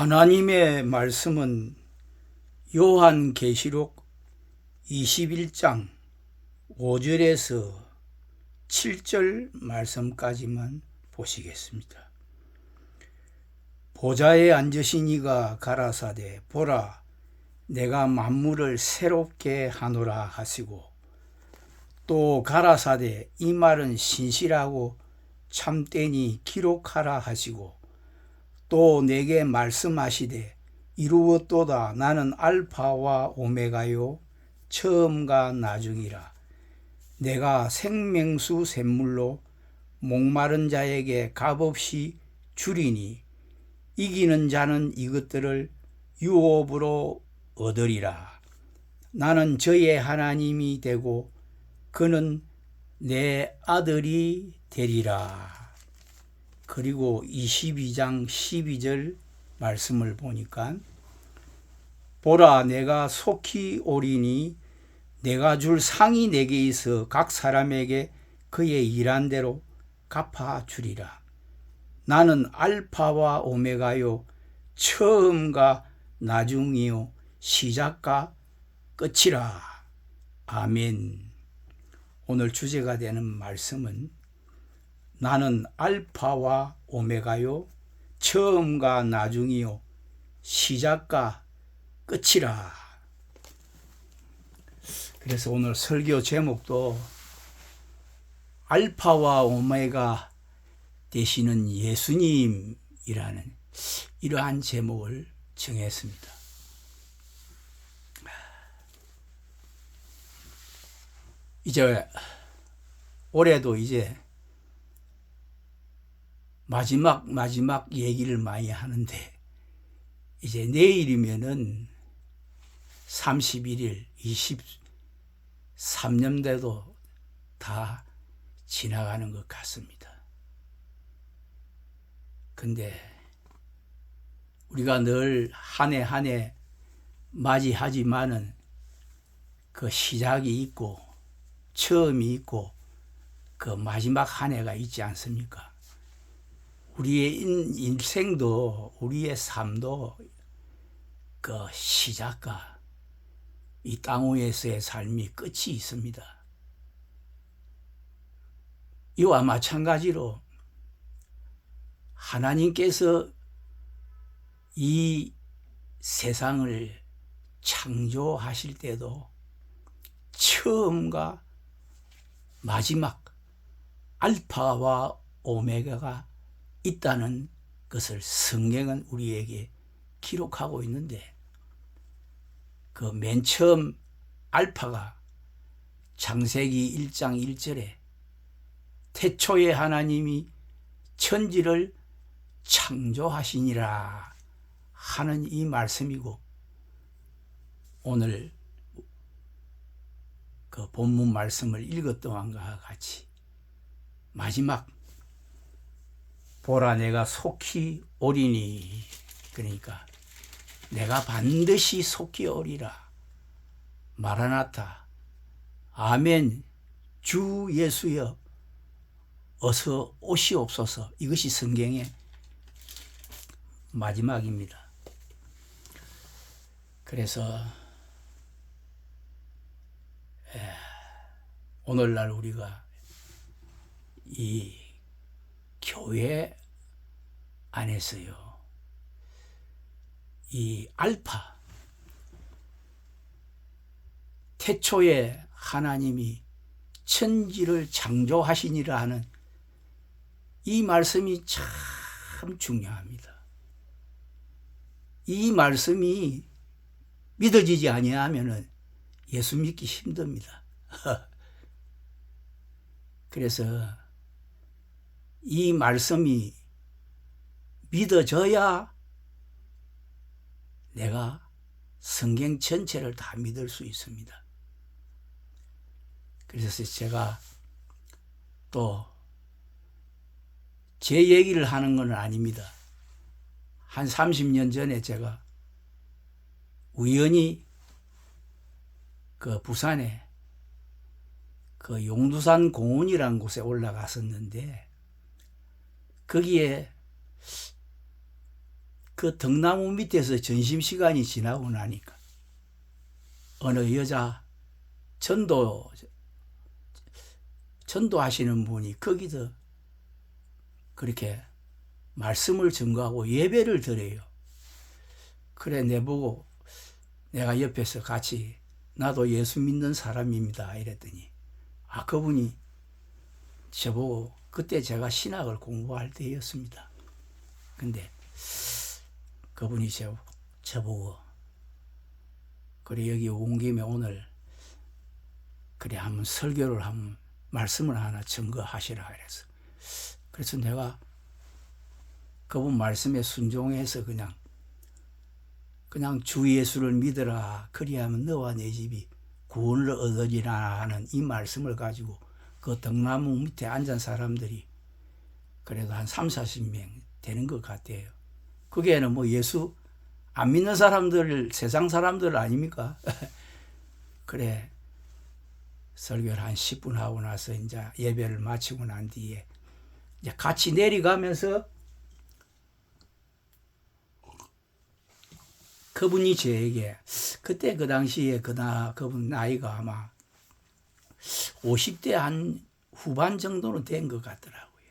하나님의 말씀은 요한계시록 21장 5절에서 7절 말씀까지만 보시겠습니다. 보좌에 앉으신 이가 가라사대 보라 내가 만물을 새롭게 하노라 하시고 또 가라사대 이 말은 신실하고 참되니 기록하라 하시고 또 내게 말씀하시되 이루었도다 나는 알파와 오메가요 처음과 나중이라 내가 생명수 샘물로 목마른 자에게 값없이 주리니 이기는 자는 이것들을 유업으로 얻으리라. 나는 저의 하나님이 되고 그는 내 아들이 되리라. 그리고 22장 12절 말씀을 보니까 보라 내가 속히 오리니 내가 줄 상이 내게 있어 각 사람에게 그의 일한 대로 갚아주리라. 나는 알파와 오메가요 처음과 나중이요 시작과 끝이라. 아멘. 오늘 주제가 되는 말씀은 나는 알파와 오메가요 처음과 나중이요 시작과 끝이라. 그래서 오늘 설교 제목도 알파와 오메가 되시는 예수님이라는 이러한 제목을 정했습니다. 이제 올해도 이제 마지막 얘기를 많이 하는데 이제 내일이면은 31일 23년대도 다 지나가는 것 같습니다. 근데 우리가 늘 한 해 한 해 맞이하지만은 그 시작이 있고 처음이 있고 그 마지막 한 해가 있지 않습니까? 우리의 인생도 우리의 삶도 그 시작과 이 땅 위에서의 삶이 끝이 있습니다. 이와 마찬가지로 하나님께서 이 세상을 창조하실 때도 처음과 마지막 알파와 오메가가 있다는 것을 성경은 우리에게 기록하고 있는데 그 맨 처음 알파가 창세기 1장 1절에 태초에 하나님이 천지를 창조하시니라 하는 이 말씀이고 오늘 그 본문 말씀을 읽었던 것과 같이 마지막 보라 내가 속히 오리니 그러니까 내가 반드시 속히 오리라. 마라나타 아멘 주 예수여 어서 오시옵소서. 이것이 성경의 마지막입니다. 그래서 오늘날 우리가 이 교회 안에서요 이 알파 태초에 하나님이 천지를 창조하시니라 하는 이 말씀이 참 중요합니다. 이 말씀이 믿어지지 아니하면은 예수 믿기 힘듭니다. 그래서 이 말씀이 믿어져야 내가 성경 전체를 다 믿을 수 있습니다. 그래서 제가 또 제 얘기를 하는 건 아닙니다. 한 30년 전에 제가 우연히 그 부산에 그 용두산 공원이라는 곳에 올라갔었는데 거기에 그 등나무 밑에서 점심시간이 지나고 나니까 어느 여자 전도하시는 분이 거기서 그렇게 말씀을 전거하고 예배를 드려요. 그래 내보고 내가 옆에서 같이 나도 예수 믿는 사람입니다 이랬더니 그분이 저보고 그때 제가 신학을 공부할 때였습니다. 근데 그분이 저보고 그래 여기 온 김에 오늘 그래 한번 설교를 한번 말씀을 하나 증거하시라 그래서 그래서 내가 그분 말씀에 순종해서 그냥 주 예수를 믿으라 그리하면 너와 내 집이 구원을 얻으리라 하는 이 말씀을 가지고 그 등나무 밑에 앉은 사람들이 그래도 한 30-40명 되는 것 같아요. 그게는 뭐 예수 안 믿는 사람들, 세상 사람들 아닙니까? 그래 설교를 한 10분 하고 나서 이제 예배를 마치고 난 뒤에 이제 같이 내려가면서 그분이 저에게 그때 그 당시에 그분 나이가 아마 50대 한 후반 정도는 된 것 같더라고요.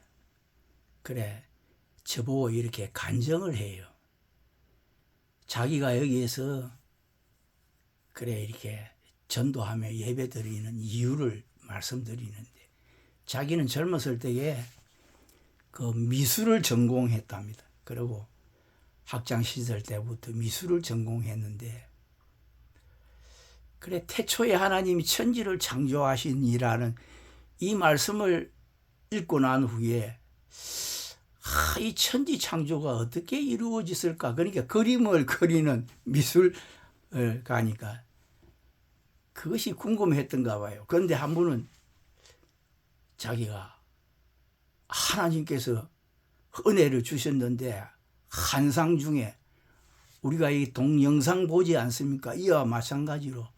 그래 저보고 이렇게 간증을 해요. 자기가 여기에서 그래 이렇게 전도하며 예배드리는 이유를 말씀드리는데 자기는 젊었을 때에 그 미술을 전공했답니다. 그리고 학창 시절 때부터 미술을 전공했는데 그래 태초에 하나님이 천지를 창조하시니라는 이 말씀을 읽고 난 후에 이 천지 창조가 어떻게 이루어졌을까? 그러니까 그림을 그리는 미술을 가니까 그것이 궁금했던가 봐요. 그런데 한 분은 자기가 하나님께서 은혜를 주셨는데 환상 중에 우리가 이 동영상 보지 않습니까? 이와 마찬가지로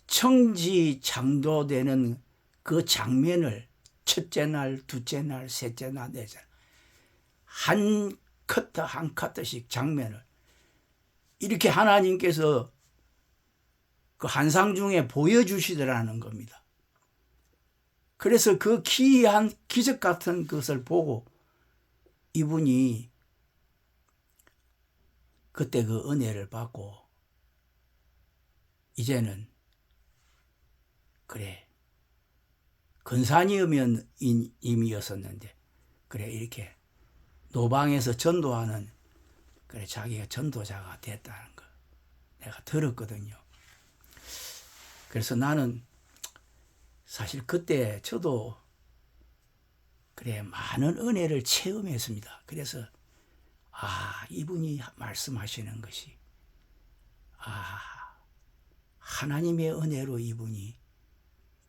천지 창조되는 그 장면을 첫째 날, 둘째 날, 셋째 날, 넷째 날 한 커트 한 커트씩 장면을 이렇게 하나님께서 그 환상 중에 보여주시더라는 겁니다. 그래서 그 기이한 기적 같은 것을 보고 이분이 그때 그 은혜를 받고 이제는 그래 근사님이면 임이었었는데 그래 이렇게 노방에서 전도하는 그래 자기가 전도자가 됐다는 거 내가 들었거든요. 그래서 나는 사실 그때 저도 그래 많은 은혜를 체험했습니다. 그래서 이분이 말씀하시는 것이 하나님의 은혜로 이분이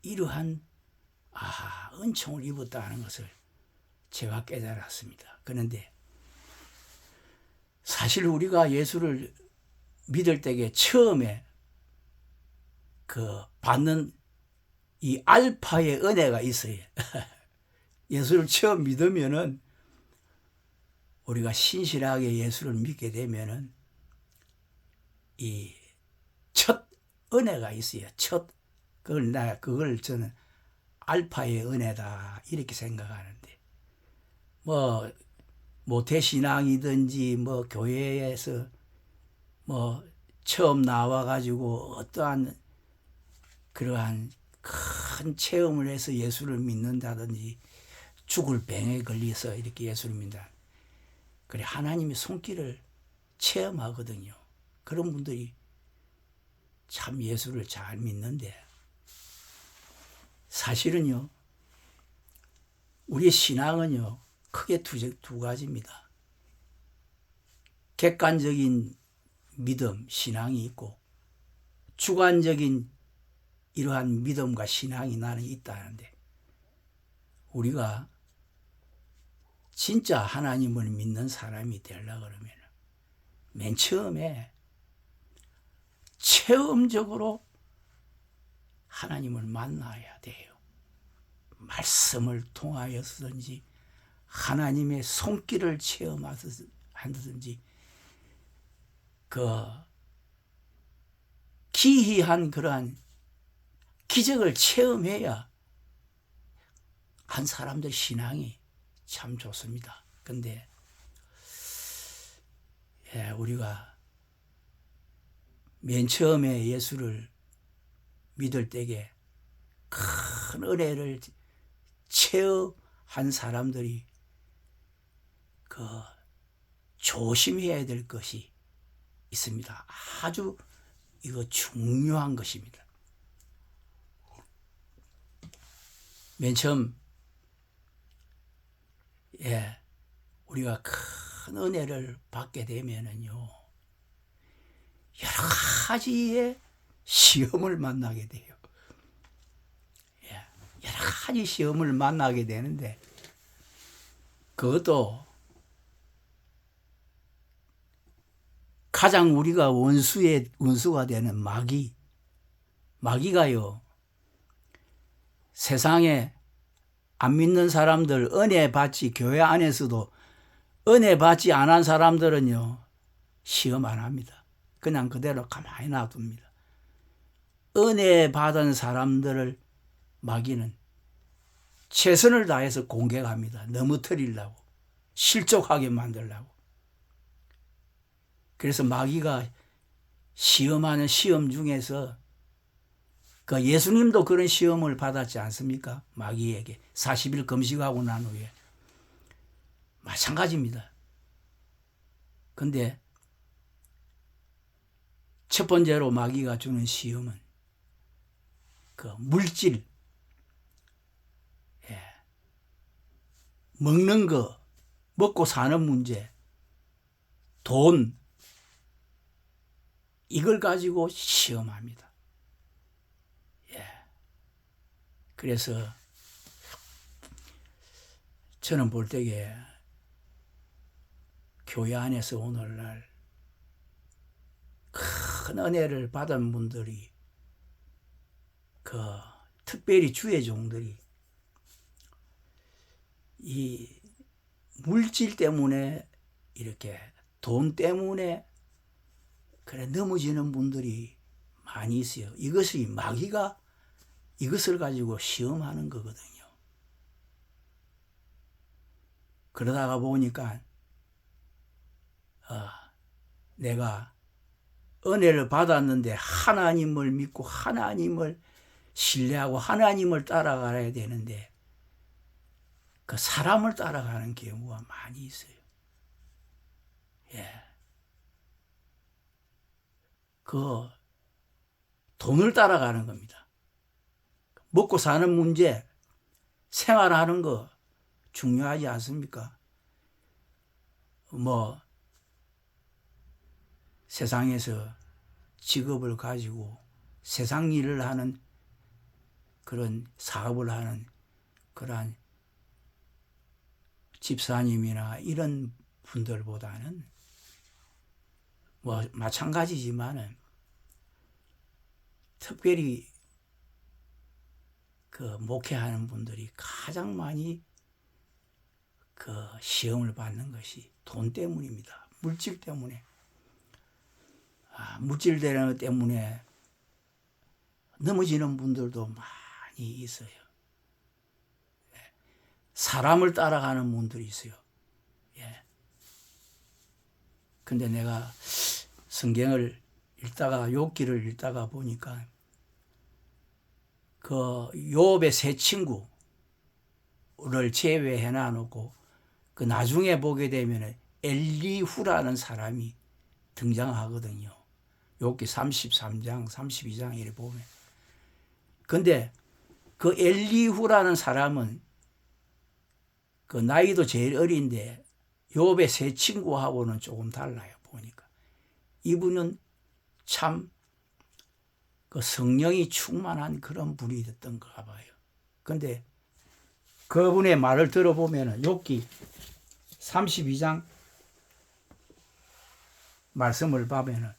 이러한 은총을 입었다는 것을 제가 깨달았습니다. 그런데 사실 우리가 예수를 믿을 때에 처음에 그 받는 이 알파의 은혜가 있어요. 예수를 처음 믿으면은 우리가 신실하게 예수를 믿게 되면은 이 첫 은혜가 있어요. 그걸 저는 알파의 은혜다 이렇게 생각하는데 뭐 모태신앙이든지 뭐 교회에서 뭐 처음 나와가지고 어떠한 그러한 큰 체험을 해서 예수를 믿는다든지 죽을 병에 걸려서 이렇게 예수를 믿는다. 그래 하나님의 손길을 체험하거든요. 그런 분들이 참 예수를 잘 믿는데 사실은요 우리의 신앙은요 크게 두 가지입니다. 객관적인 믿음, 신앙이 있고 주관적인 이러한 믿음과 신앙이 나는 있다는데 우리가 진짜 하나님을 믿는 사람이 되려고 그러면 맨 처음에 체험적으로 하나님을 만나야 돼요. 말씀을 통하여서든지 하나님의 손길을 체험하든지 그 기이한 그러한 기적을 체험해야 한 사람들 신앙이 참 좋습니다. 근데 우리가 맨 처음에 예수를 믿을 때에 큰 은혜를 체험한 사람들이 그 조심해야 될 것이 있습니다. 아주 이거 중요한 것입니다. 맨 처음 우리가 큰 은혜를 받게 되면은요, 여러 가지의 시험을 만나게 돼요. 여러 가지 시험을 만나게 되는데, 그것도 가장 우리가 원수가 되는 마귀가요, 세상에 안 믿는 사람들, 은혜 받지, 교회 안에서도 은혜 받지 않은 사람들은요, 시험 안 합니다. 그냥 그대로 가만히 놔둡니다. 은혜 받은 사람들을 마귀는 최선을 다해서 공격합니다. 넘어뜨리려고, 실족하게 만들려고. 그래서 마귀가 시험하는 시험 중에서 그 예수님도 그런 시험을 받았지 않습니까? 마귀에게 40일 금식하고 난 후에 마찬가지입니다. 근데 첫 번째로 마귀가 주는 시험은 그 물질, 먹는 거, 먹고 사는 문제, 돈, 이걸 가지고 시험합니다. 그래서 저는 볼 때에 교회 안에서 오늘날 큰 은혜를 받은 분들이, 그 특별히 주의 종들이 이 물질 때문에, 이렇게 돈 때문에 그래 넘어지는 분들이 많이 있어요. 이것이 마귀가 이것을 가지고 시험하는 거거든요. 그러다가 보니까 내가 은혜를 받았는데 하나님을 믿고 하나님을 신뢰하고 하나님을 따라가야 되는데 그 사람을 따라가는 경우가 많이 있어요. 그 돈을 따라가는 겁니다. 먹고 사는 문제, 생활하는 거 중요하지 않습니까? 뭐 세상에서 직업을 가지고 세상 일을 하는 그런 사업을 하는 그러한 집사님이나 이런 분들보다는 뭐 마찬가지지만은 특별히 그 목회하는 분들이 가장 많이 그 시험을 받는 것이 돈 때문입니다. 물질 때문에. 물질 때문에 넘어지는 분들도 많이 있어요. 사람을 따라가는 분들이 있어요. 근데 내가 성경을 읽다가, 욥기를 읽다가 보니까 그 욥의 세 친구를 제외해 놔놓고 그 나중에 보게 되면 엘리후라는 사람이 등장하거든요. 욥기 33장, 32장 이렇게 보면. 근데 그 엘리후라는 사람은 그 나이도 제일 어린데 욥의 세 친구하고는 조금 달라요. 보니까 이분은 참 그 성령이 충만한 그런 분이 됐던가 봐요. 근데 그분의 말을 들어보면 욥기 32장 말씀을 보면은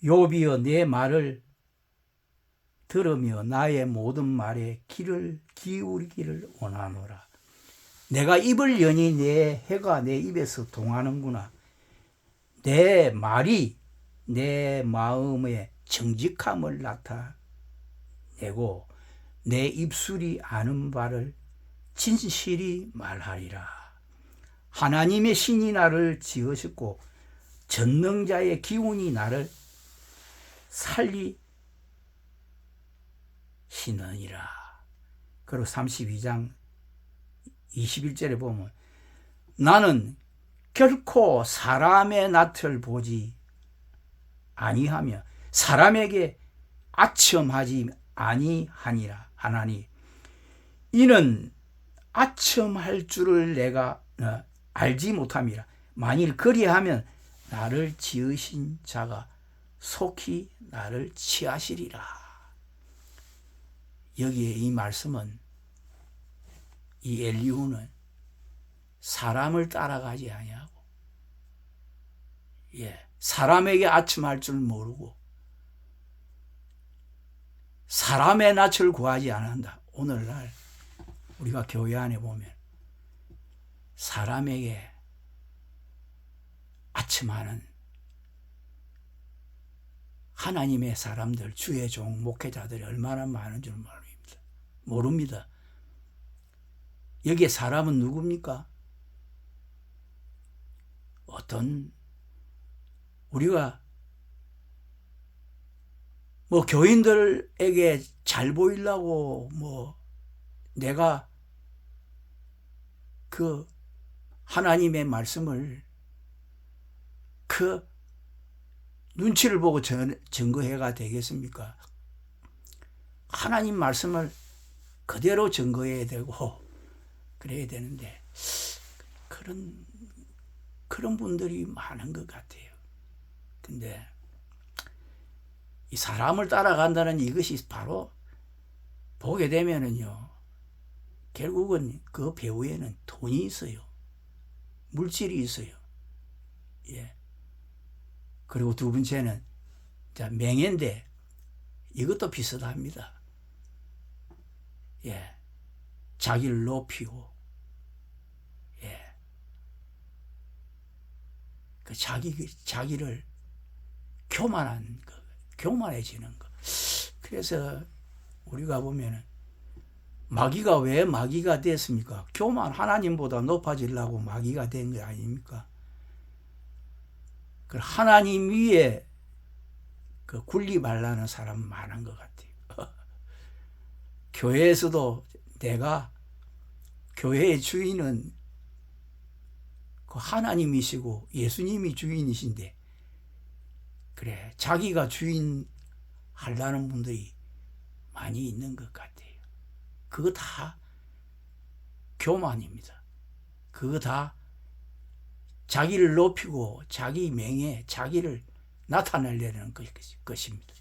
욥이여 내 말을 들으며 나의 모든 말에 귀를 기울이기를 원하노라. 내가 입을 여니 내 해가 내 입에서 동하는구나. 내 말이 내 마음의 정직함을 나타내고 내 입술이 아는 바를 진실이 말하리라. 하나님의 신이 나를 지으셨고 전능자의 기운이 나를 살리시느니라. 그리고 32장 21절에 보면 나는 결코 사람의 낯을 보지 아니하며 사람에게 아첨하지 아니하니라 하나니 이는 아첨할 줄을 내가 알지 못함이라. 만일 그리하면 나를 지으신 자가 속히 나를 취하시리라. 여기에 이 말씀은 이 엘리후는 사람을 따라가지 아니하고 사람에게 아첨할 줄 모르고 사람의 낯을 구하지 않는다. 오늘날 우리가 교회 안에 보면 사람에게 아첨하는 하나님의 사람들, 주의 종, 목회자들이 얼마나 많은 줄 모릅니다. 여기에 사람은 누굽니까? 어떤 우리가 뭐 교인들에게 잘 보이려고 뭐 내가 그 하나님의 말씀을 그 눈치를 보고 증거해가 되겠습니까? 하나님 말씀을 그대로 증거해야 되고 그래야 되는데 그런 분들이 많은 것 같아요. 근데 이 사람을 따라간다는 이것이 바로 보게 되면은요, 결국은 그 배후에는 돈이 있어요. 물질이 있어요. 그리고 두 번째는 명예인데 이것도 비슷합니다. 자기를 높이고 그 자기를 교만한 거, 교만해지는 거. 그래서 우리가 보면은 마귀가 왜 마귀가 됐습니까? 하나님보다 높아지려고 마귀가 된 거 아닙니까? 그 하나님 위에 그 군림하려는 사람 많은 것 같아요. 교회에서도 내가 교회의 주인은 그 하나님이시고 예수님이 주인이신데 그래 자기가 주인 하려는 분들이 많이 있는 것 같아요. 그거 다 교만입니다. 그거 다 자기를 높이고 자기 명예, 자기를 나타내려는 것입니다.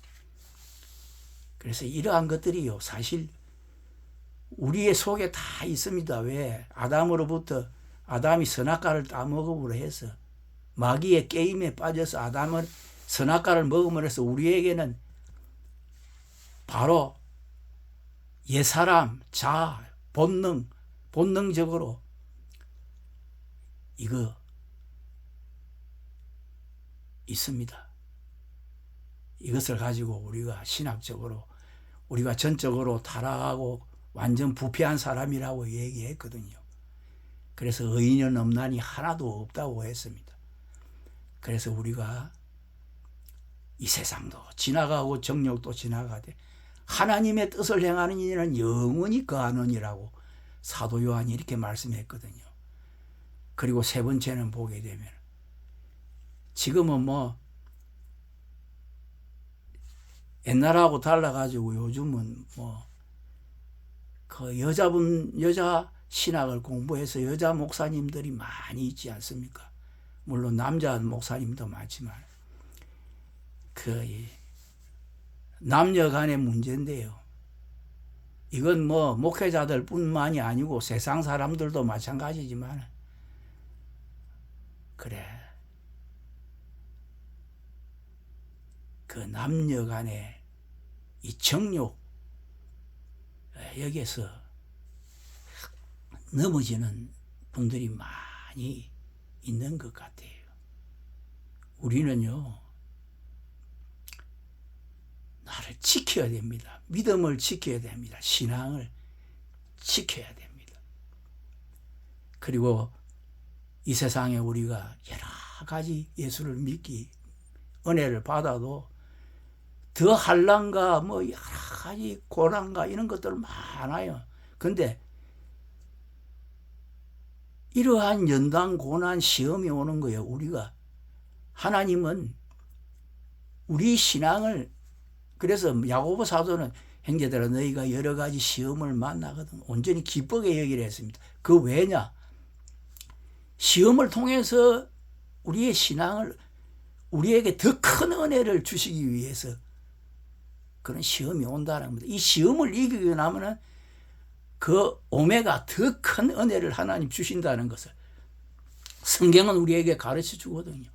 그래서 이러한 것들이요, 사실 우리의 속에 다 있습니다. 왜? 아담이 선악과를 따먹음으로 해서 마귀의 게임에 빠져서 아담은 선악과를 먹음으로 해서 우리에게는 바로 옛사람, 본능적으로 이거 있습니다. 이것을 가지고 우리가 신학적으로 우리가 전적으로 타락하고 완전 부패한 사람이라고 얘기했거든요. 그래서 의인은 없나니 하나도 없다고 했습니다. 그래서 우리가 이 세상도 지나가고 정욕도 지나가되 하나님의 뜻을 행하는 이는 영원히 거하느니라고 사도 요한이 이렇게 말씀했거든요. 그리고 세 번째는 보게 되면 지금은 뭐 옛날하고 달라가지고 요즘은 뭐 그 여자 신학을 공부해서 여자 목사님들이 많이 있지 않습니까? 물론 남자 목사님도 많지만 그 남녀 간의 문제인데요. 이건 뭐 목회자들 뿐만이 아니고 세상 사람들도 마찬가지지만 그래 그 남녀 간의 이 정욕 여기에서 넘어지는 분들이 많이 있는 것 같아요. 우리는요, 나를 지켜야 됩니다. 믿음을 지켜야 됩니다. 신앙을 지켜야 됩니다. 그리고 이 세상에 우리가 여러 가지 예수를 믿기, 은혜를 받아도 더 한란과 뭐 여러 가지 고난과 이런 것들 많아요. 근데 이러한 연단, 고난, 시험이 오는 거예요. 우리가 하나님은 우리 신앙을, 그래서 야고보 사도는 형제들아 너희가 여러 가지 시험을 만나거든 온전히 기쁘게 여기려 했습니다. 그 왜냐? 시험을 통해서 우리의 신앙을, 우리에게 더 큰 은혜를 주시기 위해서 그런 시험이 온다는 겁니다. 이 시험을 이기고 나면은 그 오메가 더 큰 은혜를 하나님 주신다는 것을 성경은 우리에게 가르쳐 주거든요.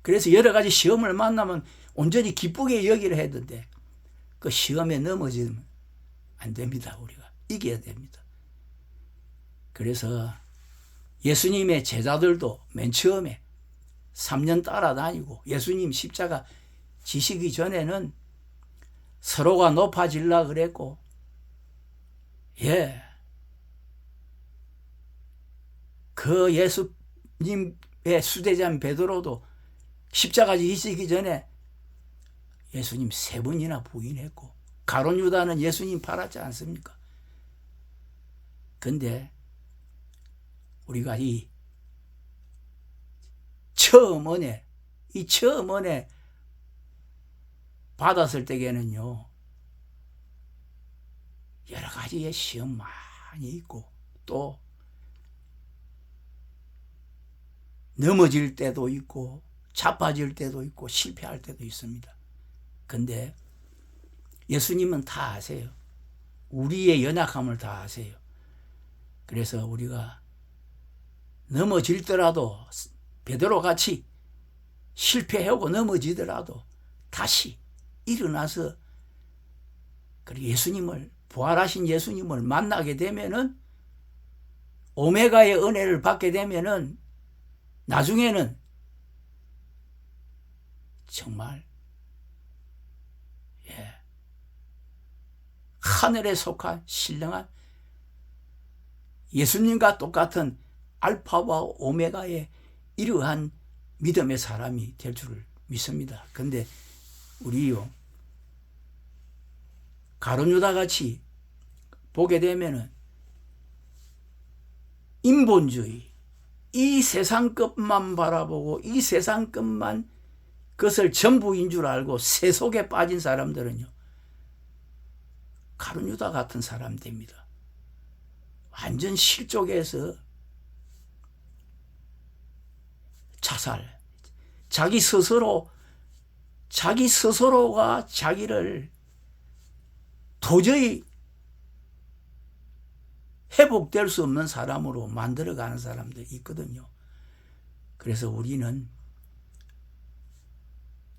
그래서 여러 가지 시험을 만나면 온전히 기쁘게 여기려 했는데 그 시험에 넘어지면 안 됩니다. 우리가 이겨야 됩니다. 그래서 예수님의 제자들도 맨 처음에 3년 따라다니고 예수님 십자가 지시기 전에는 서로가 높아지려고 그랬고, 그 예수님의 수제자인 베드로도 십자가 지시기 전에 예수님 3번이나 부인했고, 가룟 유다는 예수님 팔았지 않습니까? 근데 우리가 이 처음 은혜 받았을 때에는요, 여러 가지의 시험 많이 있고, 또 넘어질 때도 있고, 자빠질 때도 있고, 실패할 때도 있습니다. 근데 예수님은 다 아세요. 우리의 연약함을 다 아세요. 그래서 우리가 넘어질더라도 베드로같이 실패하고 넘어지더라도 다시 일어나서 그리고 예수님을, 부활하신 예수님을 만나게 되면은, 오메가의 은혜를 받게 되면은 나중에는 정말 하늘에 속한 신령한 예수님과 똑같은 알파와 오메가의 이러한 믿음의 사람이 될 줄을 믿습니다. 근데 우리요, 가룟 유다 같이 보게 되면은 인본주의, 이 세상 것만 바라보고 이 세상 것만 그것을 전부인 줄 알고 세속에 빠진 사람들은요, 가룟 유다 같은 사람 됩니다. 완전 실족해서 자살, 자기 스스로가 자기를 도저히 회복될 수 없는 사람으로 만들어가는 사람들이 있거든요. 그래서 우리는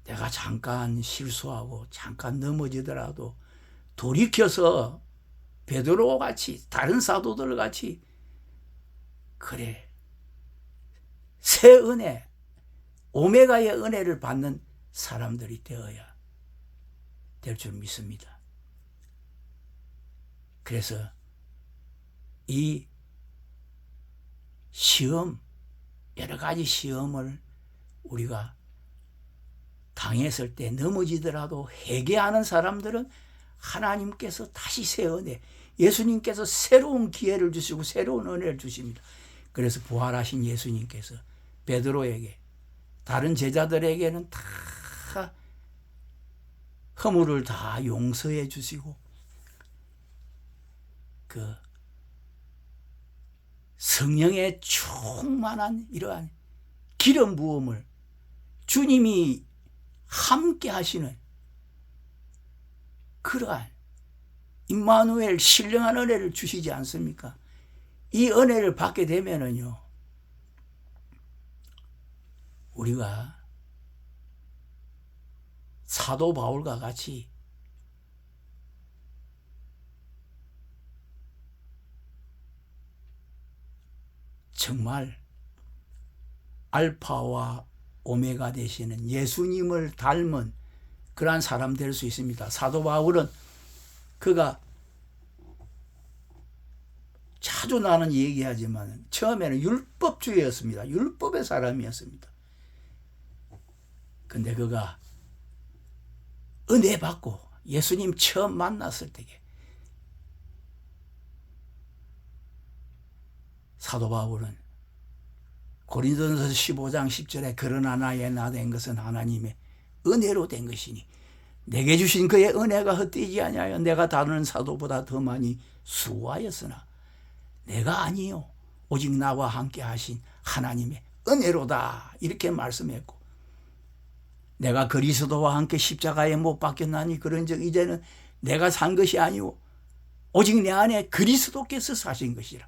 내가 잠깐 실수하고 잠깐 넘어지더라도 돌이켜서 베드로 같이, 다른 사도들 같이, 그래, 새 은혜, 오메가의 은혜를 받는 사람들이 되어야 될 줄 믿습니다. 그래서 이 시험, 여러 가지 시험을 우리가 당했을 때 넘어지더라도 회개하는 사람들은 하나님께서 다시 새 은혜, 예수님께서 새로운 기회를 주시고 새로운 은혜를 주십니다. 그래서 부활하신 예수님께서 베드로에게, 다른 제자들에게는 다 허물을 다 용서해 주시고 그 성령의 충만한 이러한 기름 부음을 주님이 함께 하시는 그러한 임마누엘 신령한 은혜를 주시지 않습니까? 이 은혜를 받게 되면은요, 우리가 사도 바울과 같이 정말 알파와 오메가 되시는 예수님을 닮은 그러한 사람 될 수 있습니다. 사도 바울은 그가 자주 나는 얘기하지만 처음에는 율법주의였습니다. 율법의 사람이었습니다. 근데 그가 은혜 받고 예수님 처음 만났을 때에 사도 바울은 고린도전서 15장 10절에 그러나 나의 나 된 것은 하나님의 은혜로 된 것이니 내게 주신 그의 은혜가 헛되지 아니하여 내가 다른 사도보다 더 많이 수고하였으나 내가 아니요 오직 나와 함께 하신 하나님의 은혜로다 이렇게 말씀했고 내가 그리스도와 함께 십자가에 못 박혔나니 그런즉 이제는 내가 산 것이 아니오 오직 내 안에 그리스도께서 사신 것이라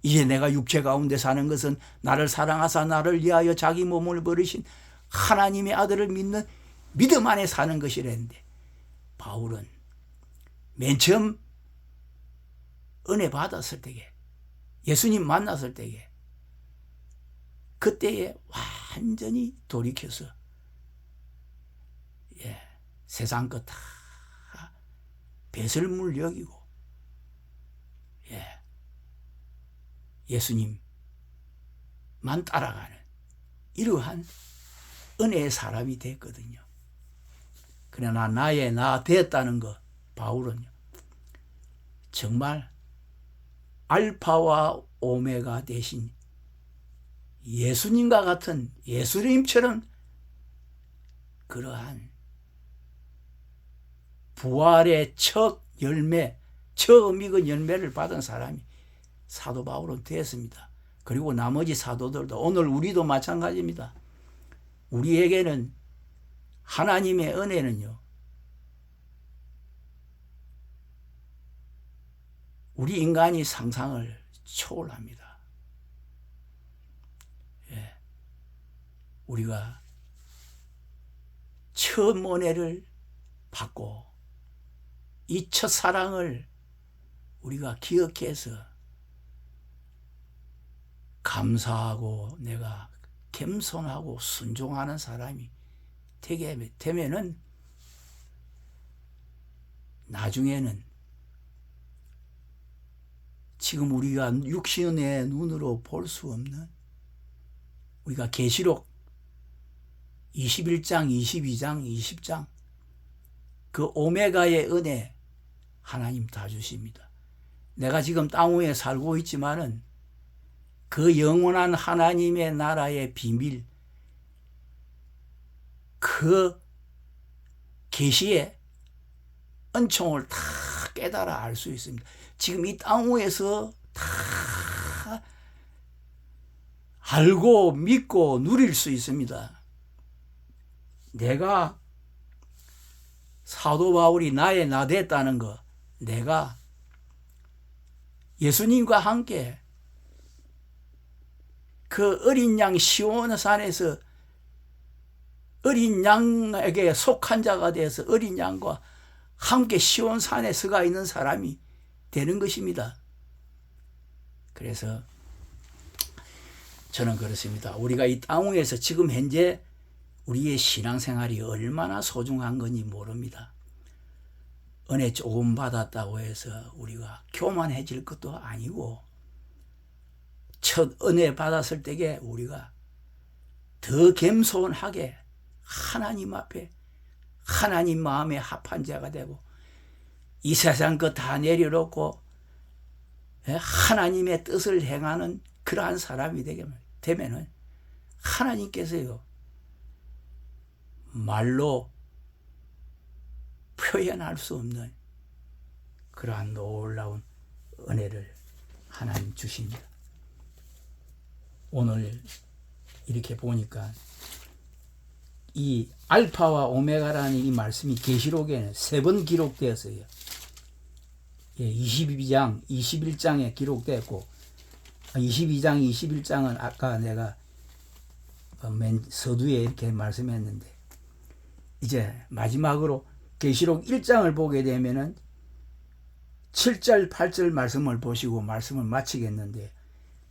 이제 내가 육체 가운데 사는 것은 나를 사랑하사 나를 위하여 자기 몸을 버리신 하나님의 아들을 믿는 믿음 안에 사는 것이랬는데 바울은 맨 처음 은혜 받았을 때에 예수님 만났을 때에 그때에 완전히 돌이켜서 세상 것 다 배설물 여기고 예수님만 따라가는 이러한 은혜의 사람이 됐거든요. 그러나 나의 나 됐다는 것 바울은요 정말 알파와 오메가 대신 예수님과 같은 예수님처럼 그러한 부활의 첫 열매, 처음 익은 열매를 받은 사람이 사도 바울은 됐습니다. 그리고 나머지 사도들도 오늘 우리도 마찬가지입니다. 우리에게는 하나님의 은혜는요 우리 인간이 상상을 초월합니다. 우리가 처음 은혜를 받고 이 첫사랑을 우리가 기억해서 감사하고 내가 겸손하고 순종하는 사람이 되게 되면은 나중에는 지금 우리가 육신의 눈으로 볼 수 없는 우리가 계시록 21장, 22장, 20장 그 오메가의 은혜 하나님 다 주십니다. 내가 지금 땅 위에 살고 있지만은 그 영원한 하나님의 나라의 비밀 그 계시의 은총을 다 깨달아 알 수 있습니다. 지금 이 땅 위에서 다 알고 믿고 누릴 수 있습니다. 내가 사도 바울이 나의 나 됐다는 거 내가 예수님과 함께 그 어린 양 시온산에서 어린 양에게 속한 자가 되어서 어린 양과 함께 시온산에 서가 있는 사람이 되는 것입니다. 그래서 저는 그렇습니다. 우리가 이 땅 위에서 지금 현재 우리의 신앙생활이 얼마나 소중한 건지 모릅니다. 은혜 조금 받았다고 해서 우리가 교만해질 것도 아니고 첫 은혜 받았을 때에 우리가 더 겸손하게 하나님 앞에 하나님 마음에 합한 자가 되고 이 세상 것 다 내려놓고 하나님의 뜻을 행하는 그러한 사람이 되면은 하나님께서요 말로 표현할 수 없는 그러한 놀라운 은혜를 하나님 주십니다. 오늘 이렇게 보니까 이 알파와 오메가라는 이 말씀이 계시록에는 3번 기록되었어요. 22장, 21장에 기록되었고 22장, 21장은 아까 내가 맨 서두에 이렇게 말씀했는데 이제 마지막으로 계시록 1장을 보게 되면은 7절, 8절 말씀을 보시고 말씀을 마치겠는데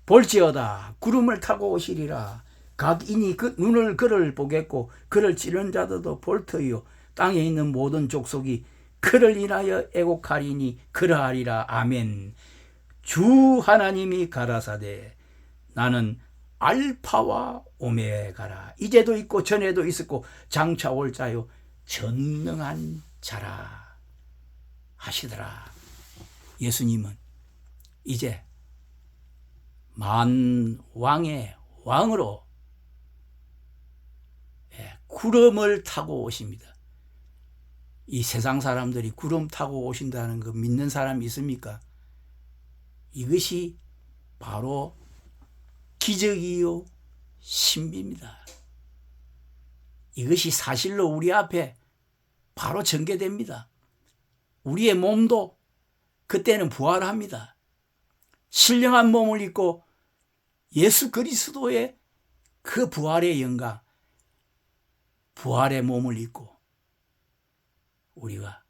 볼지어다 구름을 타고 오시리라. 각 인이 그 눈을 그를 보겠고 그를 찌른 자들도 볼 터이요 땅에 있는 모든 족속이 그를 인하여 애곡하리니 그러하리라. 아멘. 주 하나님이 가라사대 나는 알파와 오메가라. 이제도 있고 전에도 있었고 장차 올 자요 전능한 자라 하시더라. 예수님은 이제 만왕의 왕으로 구름을 타고 오십니다. 이 세상 사람들이 구름 타고 오신다는 거 믿는 사람이 있습니까? 이것이 바로 기적이요 신비입니다. 이것이 사실로 우리 앞에 바로 전개됩니다. 우리의 몸도 그때는 부활합니다. 신령한 몸을 입고 예수 그리스도의 그 부활의 영광, 부활의 몸을 입고 우리가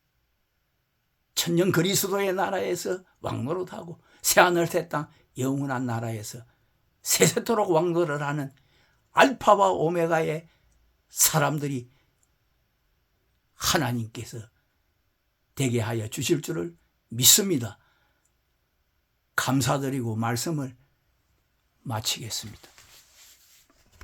천년 그리스도의 나라에서 왕노릇하고 새하늘 새 땅 영원한 나라에서 세세토록 왕노를 하는 알파와 오메가의 사람들이 하나님께서 되게 하여 주실 줄을 믿습니다. 감사드리고 말씀을 마치겠습니다.